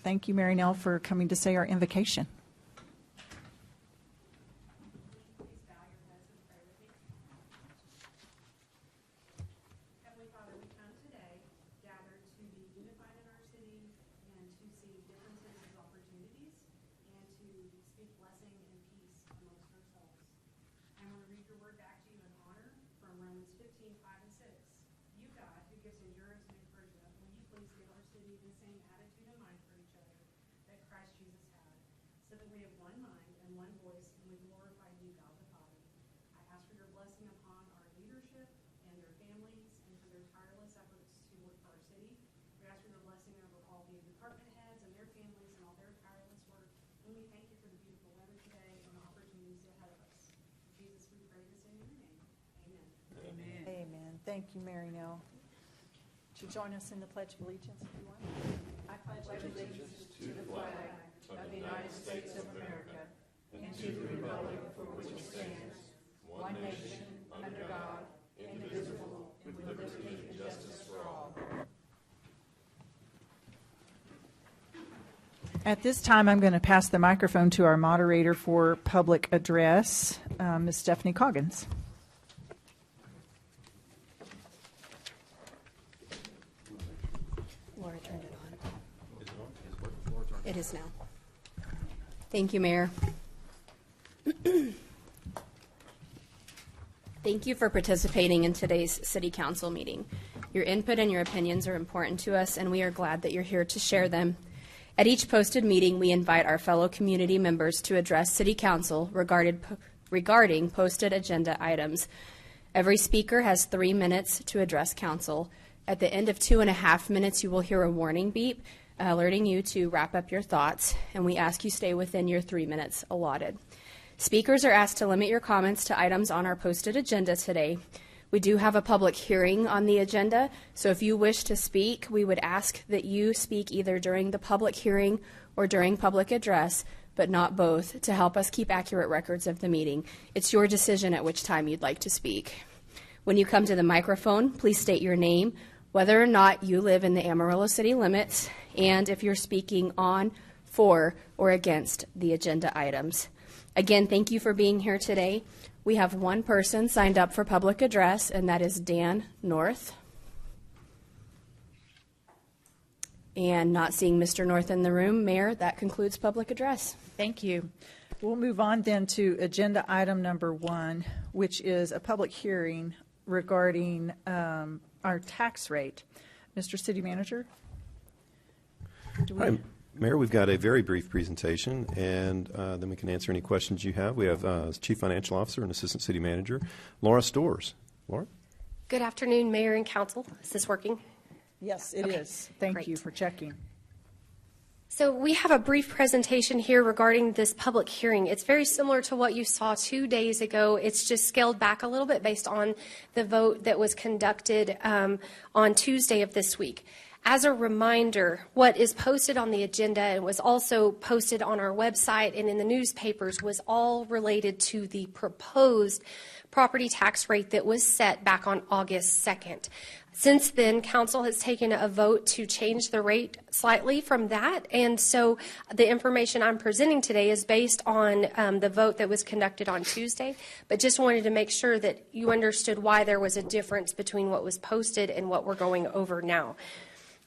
Thank you, Mary Nell, for coming to say our invocation. Thank you, Mary Nell. Would you join us in the Pledge of Allegiance if you want? I pledge allegiance to the flag of the United States of America and to the republic for which it stands, one nation, under God, indivisible, with liberty and justice for all. At this time, I'm going to pass the microphone to our moderator for public address, Ms. Stephanie Coggins. It is now. Thank you, Mayor. Thank you for participating in today's City Council meeting. Your input and your opinions are important to us, and we are glad that you're here to share them. At each posted meeting, we invite our fellow community members to address City Council regarding posted agenda items. Every speaker has 3 minutes to address Council. At the end of 2.5 minutes, you will hear a warning beep alerting you to wrap up your thoughts, and we ask you stay within your 3 minutes allotted. Speakers are asked to limit your comments to items on our posted agenda today. We do have a public hearing on the agenda, so if you wish to speak, we would ask that you speak either during the public hearing or during public address, but not both, to help us keep accurate records of the meeting. It's your decision at which time you'd like to speak. When you come to the microphone, please state your name, whether or not you live in the Amarillo city limits, and if you're speaking on, for, or against the agenda items. Again, thank you for being here today. We have one person signed up for public address, and that is Dan North. And not seeing Mr. North in the room, Mayor, that concludes public address. Thank you. We'll move on then to agenda item number 1, which is a public hearing regarding our tax rate. Mr. City Manager? Hi, Mayor. We've got a very brief presentation, and then we can answer any questions you have. We have Chief Financial Officer and Assistant City Manager, Laura Storrs. Laura? Good afternoon, Mayor and Council. Is this working? Yes, it is. Thank you for checking. So we have a brief presentation here regarding this public hearing. It's very similar to what you saw 2 days ago. It's just scaled back a little bit based on the vote that was conducted on Tuesday of this week. As a reminder, what is posted on the agenda and was also posted on our website and in the newspapers was all related to the proposed property tax rate that was set back on August 2nd. Since then, Council has taken a vote to change the rate slightly from that, and so the information I'm presenting today is based on the vote that was conducted on Tuesday, but just wanted to make sure that you understood why there was a difference between what was posted and what we're going over now.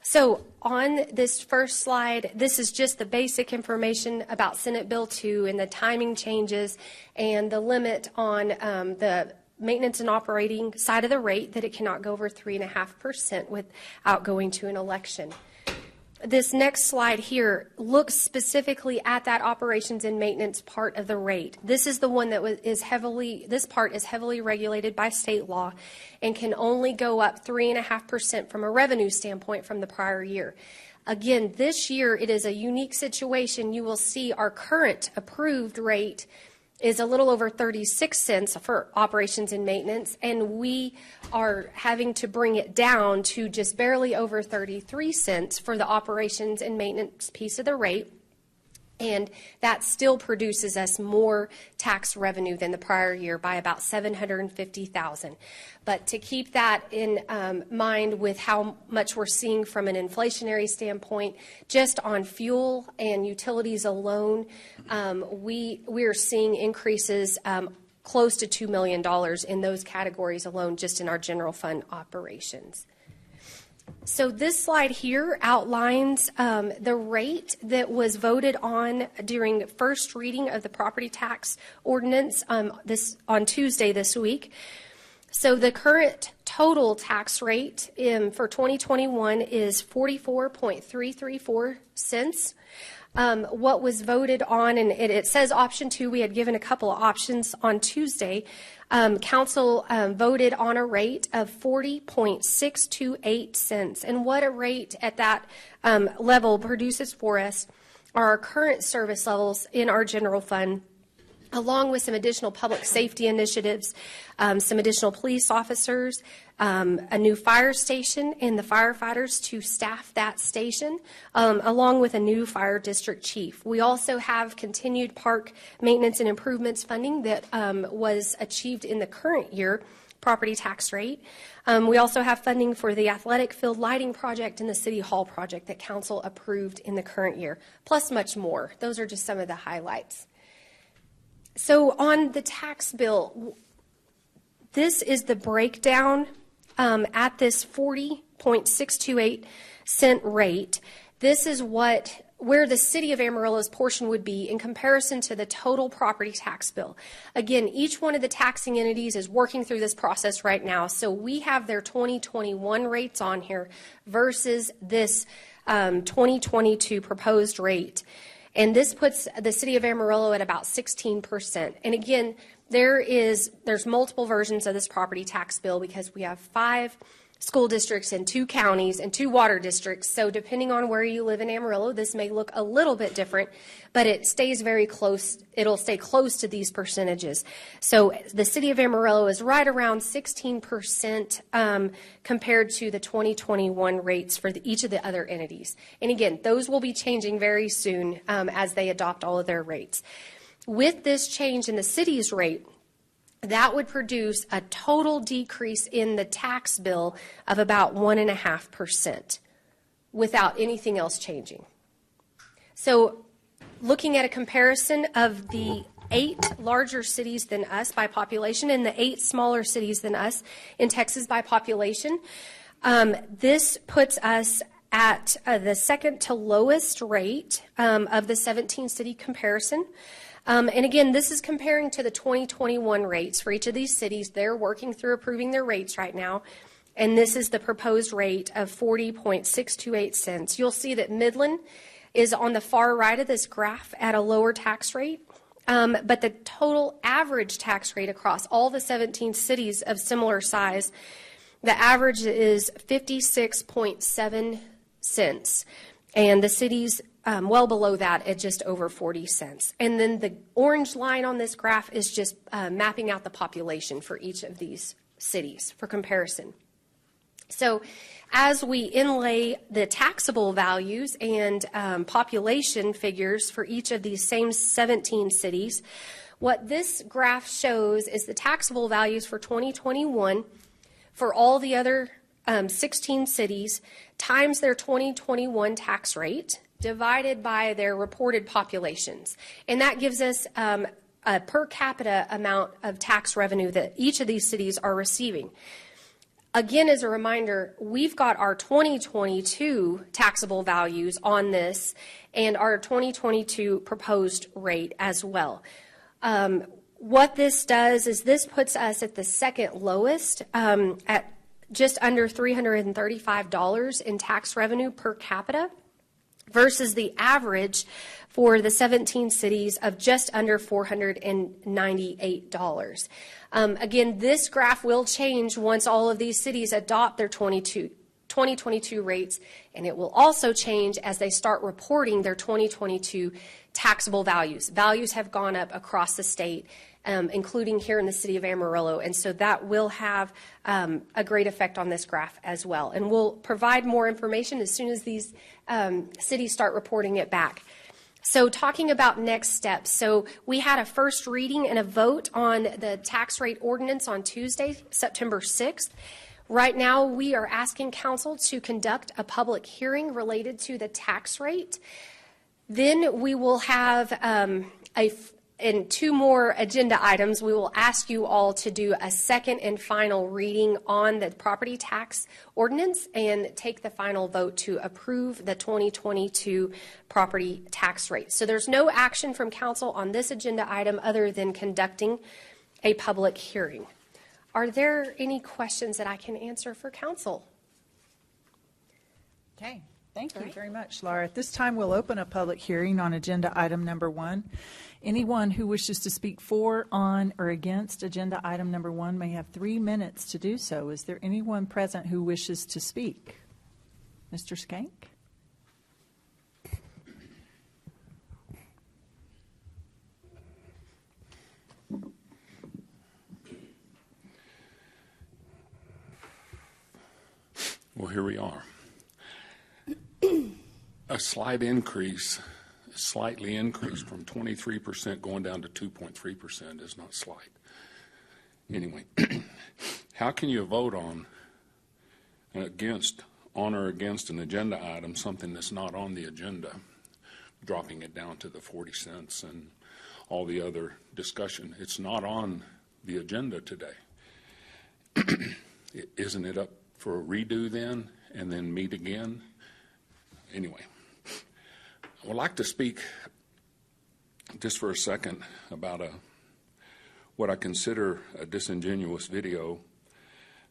So on this first slide, this is just the basic information about Senate Bill 2 and the timing changes and the limit on the maintenance and operating side of the rate, that it cannot go over 3.5% without going to an election. This next slide here looks specifically at that operations and maintenance part of the rate. This is the one that this part is heavily regulated by state law and can only go up 3.5% from a revenue standpoint from the prior year. Again, this year it is a unique situation. You will see our current approved rate is a little over 36 cents for operations and maintenance, and we are having to bring it down to just barely over 33 cents for the operations and maintenance piece of the rate. And that still produces us more tax revenue than the prior year by about $750,000. But to keep that in mind with how much we're seeing from an inflationary standpoint, just on fuel and utilities alone, we are seeing increases close to $2 million in those categories alone, just in our general fund operations. So this slide here outlines the rate that was voted on during the first reading of the property tax ordinance on Tuesday this week. So the current total tax rate for 2021 is 44.334 cents. What was voted on, and it says option 2, we had given a couple of options on Tuesday. Council voted on a rate of 40.628 cents. And what a rate at that level produces for us are our current service levels in our general fund, along with some additional public safety initiatives, some additional police officers, a new fire station, and the firefighters to staff that station, along with a new fire district chief. We also have continued park maintenance and improvements funding that was achieved in the current year property tax rate. We also have funding for the athletic field lighting project and the city hall project that council approved in the current year, plus much more. Those are just some of the highlights. So on the tax bill, this is the breakdown at this 40.628 cent rate. This is where the city of Amarillo's portion would be in comparison to the total property tax bill. Again, each one of the taxing entities is working through this process right now. So we have their 2021 rates on here versus this 2022 proposed rate. And this puts the city of Amarillo at about 16%. And again, there's multiple versions of this property tax bill because we have 5 school districts and 2 counties and 2 water districts. So depending on where you live in Amarillo, this may look a little bit different, but it stays very close. It'll stay close to these percentages. So the city of Amarillo is right around 16% compared to the 2021 rates for each of the other entities. And again, those will be changing very soon as they adopt all of their rates. With this change in the city's rate, that would produce a total decrease in the tax bill of about 1.5% without anything else changing. So looking at a comparison of the 8 larger cities than us by population and the 8 smaller cities than us in Texas by population, this puts us at the second to lowest rate of the 17-city comparison. And again, this is comparing to the 2021 rates for each of these cities. They're working through approving their rates right now. And this is the proposed rate of 40.628 cents. You'll see that Midland is on the far right of this graph at a lower tax rate. But the total average tax rate across all the 17 cities of similar size, the average is 56.7 cents. And the cities well below that at just over 40 cents. And then the orange line on this graph is just mapping out the population for each of these cities for comparison. So as we inlay the taxable values and population figures for each of these same 17 cities, what this graph shows is the taxable values for 2021 for all the other 16 cities times their 2021 tax rate divided by their reported populations. And that gives us a per capita amount of tax revenue that each of these cities are receiving. Again, as a reminder, we've got our 2022 taxable values on this and our 2022 proposed rate as well. What this does is this puts us at the second lowest at just under $335 in tax revenue per capita versus the average for the 17 cities of just under $498. Again, this graph will change once all of these cities adopt their 2022 rates, and it will also change as they start reporting their 2022 taxable values. Values have gone up across the state, including here in the city of Amarillo, and so that will have a great effect on this graph as well. And we'll provide more information as soon as these cities start reporting it back. So talking about next steps, so we had a first reading and a vote on the tax rate ordinance on Tuesday, September 6th. Right now, we are asking council to conduct a public hearing related to the tax rate. Then we will have in two more agenda items, we will ask you all to do a second and final reading on the property tax ordinance and take the final vote to approve the 2022 property tax rate. So there's no action from council on this agenda item other than conducting a public hearing. Are there any questions that I can answer for council? Okay, thank you very much, Laura. At this time, we'll open a public hearing on agenda item number 1. Anyone who wishes to speak for, on, or against agenda item number 1 may have 3 minutes to do so. Is there anyone present who wishes to speak? Mr. Skank? Well, here we are. A slightly increased from 23% going down to 2.3% is not slight. Anyway, how can you vote on or against an agenda item, something that's not on the agenda, dropping it down to the 40 cents and all the other discussion? It's not on the agenda today. Isn't it up for a redo then and then meet again? Anyway, I would like to speak just for a second about what I consider a disingenuous video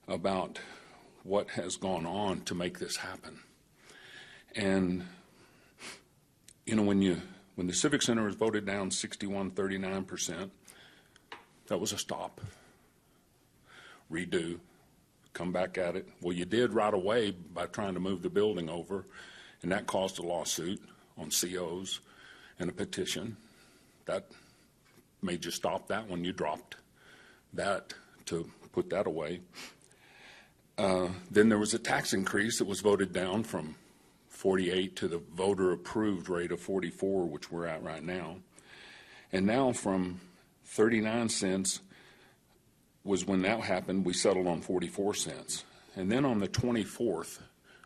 about what has gone on to make this happen. And, you know, when the Civic Center was voted down 61-39%, that was a stop. Redo. Come back at it. Well, you did right away by trying to move the building over, and that caused a lawsuit on COs and a petition. That made you stop that one. You dropped that to put that away. Then there was a tax increase that was voted down from 48 to the voter-approved rate of 44, which we're at right now. And now from 39 cents was when that happened, we settled on 44 cents. And then on the 24th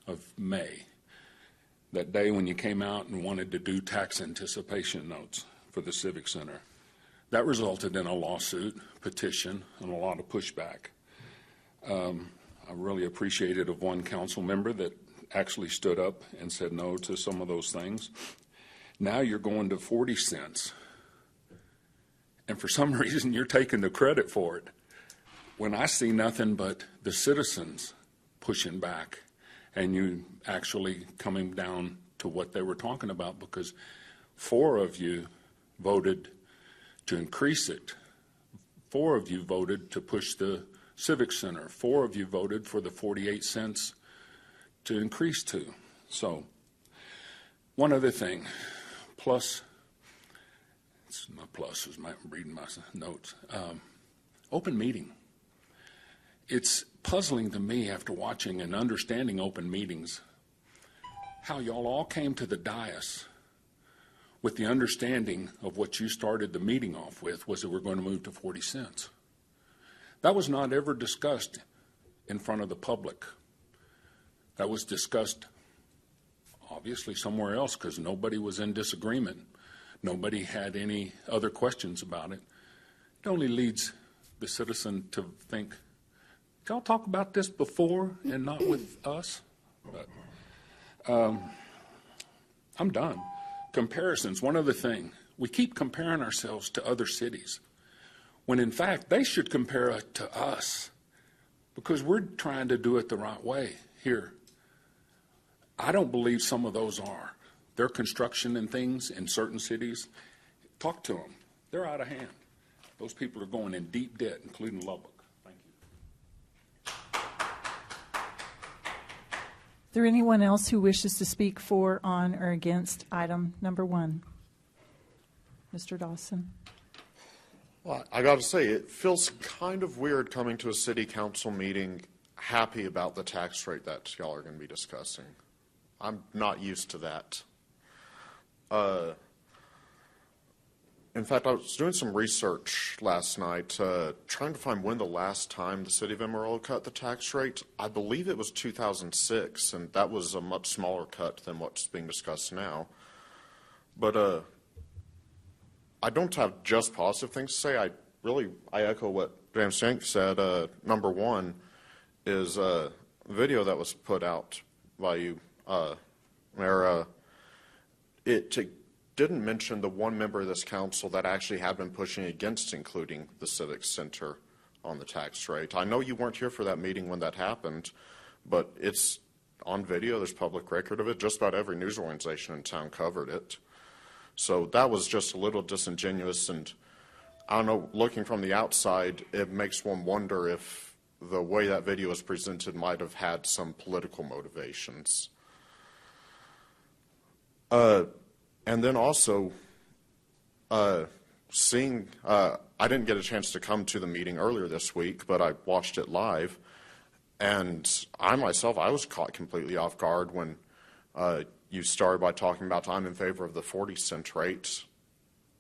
of May, that day when you came out and wanted to do tax anticipation notes for the Civic Center, that resulted in a lawsuit, petition, and a lot of pushback. I really appreciated of one council member that actually stood up and said no to some of those things. Now you're going to 40 cents. And for some reason, you're taking the credit for it, when I see nothing but the citizens pushing back and you actually coming down to what they were talking about, because 4 of you voted to increase it. 4 of you voted to push the Civic Center. 4 of you voted for the 48 cents to increase to. So one other thing, plus, it's my plus, is my reading my notes, open meeting. It's puzzling to me after watching and understanding open meetings how y'all all came to the dais with the understanding of what you started the meeting off with was that we're going to move to 40 cents. That was not ever discussed in front of the public. That was discussed obviously somewhere else because nobody was in disagreement. Nobody had any other questions about it. It only leads the citizen to think, did y'all talk about this before and not with us? But I'm done. Comparisons, one other thing. We keep comparing ourselves to other cities when in fact they should compare it to us because we're trying to do it the right way here. I don't believe some of those are. Their construction and things in certain cities, talk to them. They're out of hand. Those people are going in deep debt, including Lubbock. Thank you. Is there anyone else who wishes to speak for, on, or against item number 1? Mr. Dawson. Well, I got to say, it feels kind of weird coming to a city council meeting happy about the tax rate that y'all are going to be discussing. I'm not used to that. In fact, I was doing some research last night, trying to find when the last time the city of Amarillo cut the tax rate. I believe it was 2006, and that was a much smaller cut than what's being discussed now. But I don't have just positive things to say. I echo what James Shank said. Number one is a video that was put out by you, Mayor. It didn't mention the one member of this council that actually had been pushing against including the Civic Center on the tax rate. I know you weren't here for that meeting when that happened, but it's on video. There's public record of it. Just about every news organization in town covered it. So that was just a little disingenuous, and I don't know, looking from the outside, it makes one wonder if the way that video was presented might have had some political motivations. And then also, seeing, I didn't get a chance to come to the meeting earlier this week, but I watched it live, and I myself, I was caught completely off guard when you started by talking about I'm in favor of the 40-cent rate.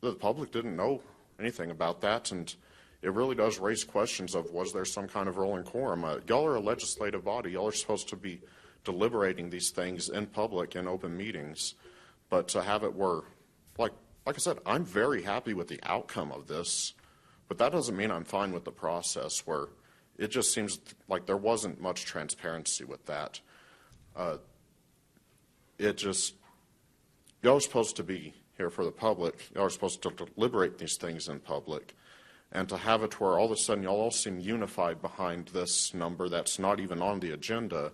The public didn't know anything about that, and it really does raise questions of, was there some kind of rolling quorum? Y'all are a legislative body. Y'all are supposed to be deliberating these things in public in open meetings. But to have it where, like I said, I'm very happy with the outcome of this, but that doesn't mean I'm fine with the process, where it just seems like there wasn't much transparency with that. Y'all are supposed to be here for the public. Y'all are supposed to deliberate these things in public. And to have it where all of a sudden y'all all seem unified behind this number that's not even on the agenda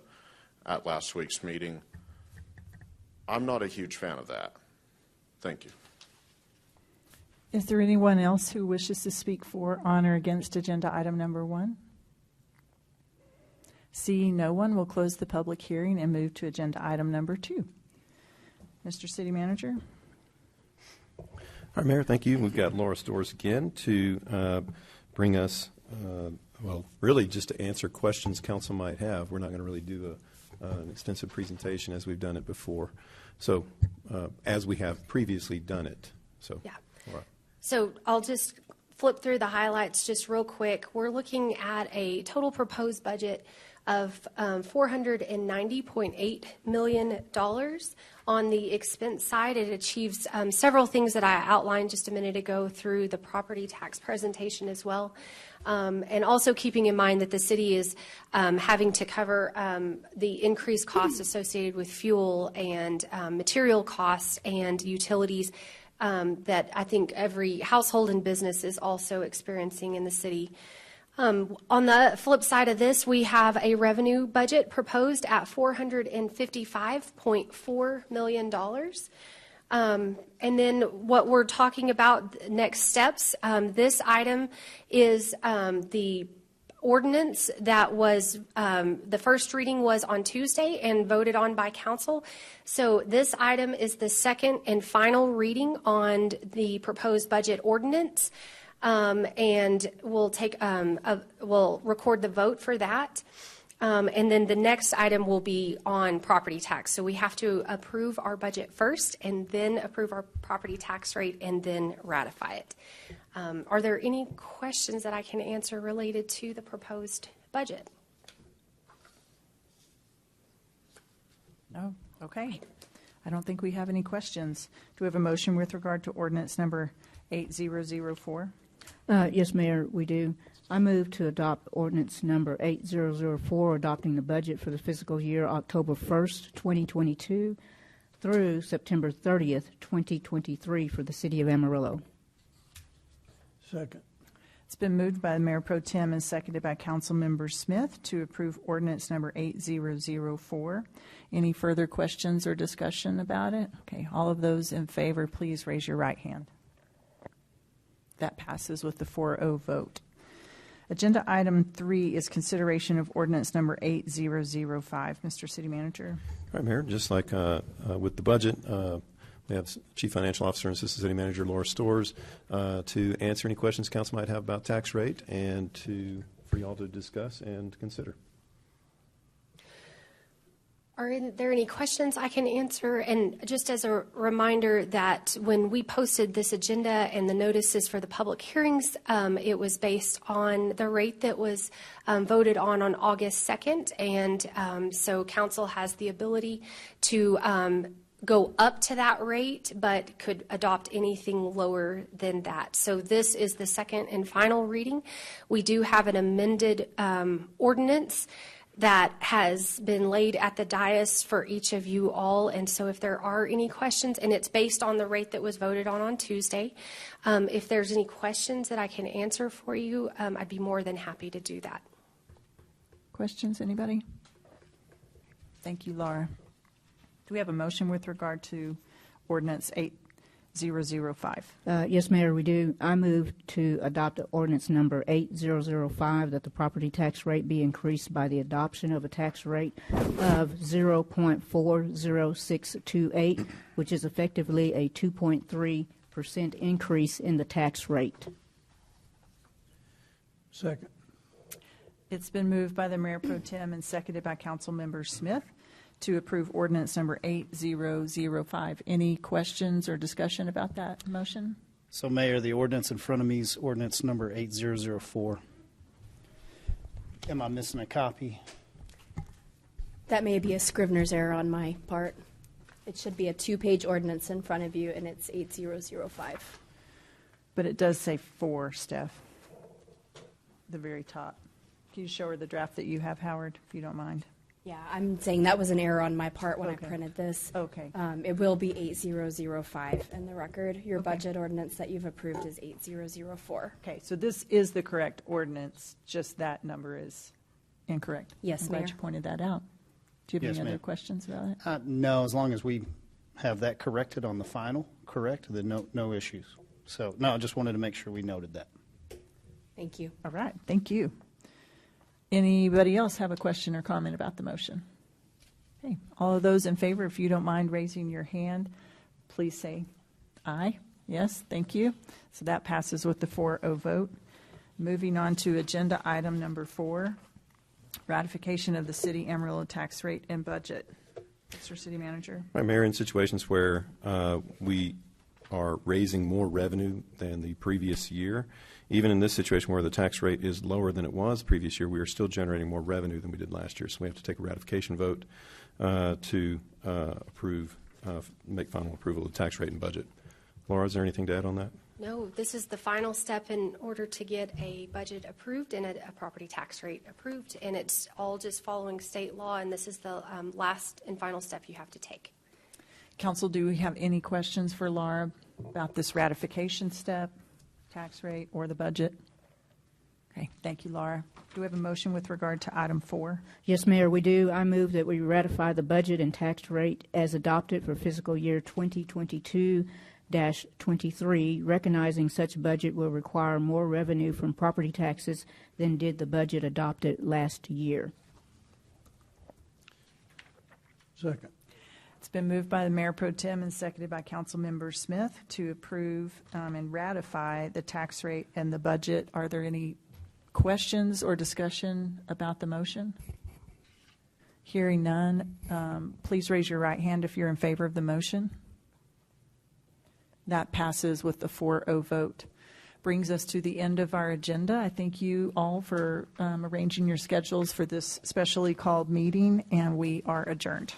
at last week's meeting, I'm not a huge fan of that. Thank you. Is there anyone else who wishes to speak for, on, or against agenda item number 1? Seeing no one, we'll close the public hearing and move to agenda item number 2. Mr. City Manager. All right, Mayor, thank you. We've got Laura Stores again to bring us, well, really just to answer questions council might have. We're not going to really do an extensive presentation as we've done it before. So as we have previously done it. So, Yeah. Laura. So I'll just flip through the highlights just real quick. We're looking at a total proposed budget of $490.8 million. On the expense side, it achieves several things that I outlined just a minute ago through the property tax presentation as well. And also keeping in mind that the city is having to cover the increased costs associated with fuel and material costs and utilities that I think every household and business is also experiencing in the city. On the flip side of this, we have a revenue budget proposed at $455.4 million. And then what we're talking about next steps, this item is the ordinance that was, the first reading was on Tuesday and voted on by council. So this item is the second and final reading on the proposed budget ordinance. And we'll take, we'll record the vote for that. And then the next item will be on property tax. So we have to approve our budget first and then approve our property tax rate and then ratify it. Are there any questions that I can answer related to the proposed budget? No? Okay. I don't think we have any questions. Do we have a motion with regard to ordinance number 8004? Yes, Mayor, we do. I move to adopt ordinance number 8004, adopting the budget for the fiscal year October 1st, 2022 through September 30th, 2023 for the city of Amarillo. Second. It's been moved by Mayor Pro Tem and seconded by Councilmember Smith to approve ordinance number 8004. Any further questions or discussion about it? Okay, all of those in favor, please raise your right hand. That passes with the 4-0 vote. Agenda item 3 is consideration of ordinance number 8005. Mr. City Manager. All right, Mayor, just like with the budget, we have Chief Financial Officer and Assistant City Manager Laura Stores to answer any questions council might have about tax rate and for y'all to discuss and consider. Are there any questions I can answer? And just as a reminder that when we posted this agenda and the notices for the public hearings, it was based on the rate that was voted on August 2nd. And so council has the ability to go up to that rate, but could adopt anything lower than that. So this is the second and final reading. We do have an amended ordinance that has been laid at the dais for each of you all. And so if there are any questions, and it's based on the rate that was voted on Tuesday, if there's any questions that I can answer for you, I'd be more than happy to do that. Questions, anybody? Thank you, Laura. Do we have a motion with regard to ordinance 8005? Yes, Mayor, we do. I move to adopt ordinance number 8005, that the property tax rate be increased by the adoption of a tax rate of 0.40628, which is effectively a 2.3% increase in the tax rate. Second. It's been moved by the Mayor Pro Tem and seconded by Councilmember Smith to approve ordinance number 8005. Any questions or discussion about that motion? So, Mayor, the ordinance in front of me is ordinance number 8004. Am I missing a copy? That may be a Scrivener's error on my part. It should be a 2-page ordinance in front of you, and it's 8005. But it does say 4, Steph, the very top. Can you show her the draft that you have, Howard, if you don't mind? Yeah, I'm saying that was an error on my part when Okay. I printed this. Okay. It will be 8005 in the record. Your Okay. budget ordinance that you've approved is 8004. Okay, so this is the correct ordinance, just that number is incorrect. Yes, I'm glad Mayor. you pointed that out. Do you have Yes, any other ma'am. questions about it? No, as long as we have that corrected on the final, correct, then no issues. So, no, I just wanted to make sure we noted that. Thank you. All right, thank you. Anybody else have a question or comment about the motion? Okay, all of those in favor, if you don't mind raising your hand, please say aye. Yes, thank you. So that passes with the 4-0 vote. Moving on to agenda item number 4, ratification of the city Amarillo tax rate and budget. Mr. City Manager. Right, Mayor, in situations where we are raising more revenue than the previous year, even in this situation where the tax rate is lower than it was the previous year, we are still generating more revenue than we did last year. So we have to take a ratification vote to approve, make final approval of the tax rate and budget. Laura, is there anything to add on that? No, this is the final step in order to get a budget approved and a property tax rate approved. And it's all just following state law, and this is the last and final step you have to take. Council, do we have any questions for Laura about this ratification step, tax rate, or the budget? Okay, thank you, Laura. Do we have a motion with regard to item 4? Yes, Mayor, we do. I move that we ratify the budget and tax rate as adopted for fiscal year 2022-23, recognizing such budget will require more revenue from property taxes than did the budget adopted last year. Second. It's been moved by the Mayor Pro Tem and seconded by Councilmember Smith to approve and ratify the tax rate and the budget. Are there any questions or discussion about the motion? Hearing none, please raise your right hand if you're in favor of the motion. That passes with the 4-0 vote. Brings us to the end of our agenda. I thank you all for arranging your schedules for this specially called meeting, and we are adjourned.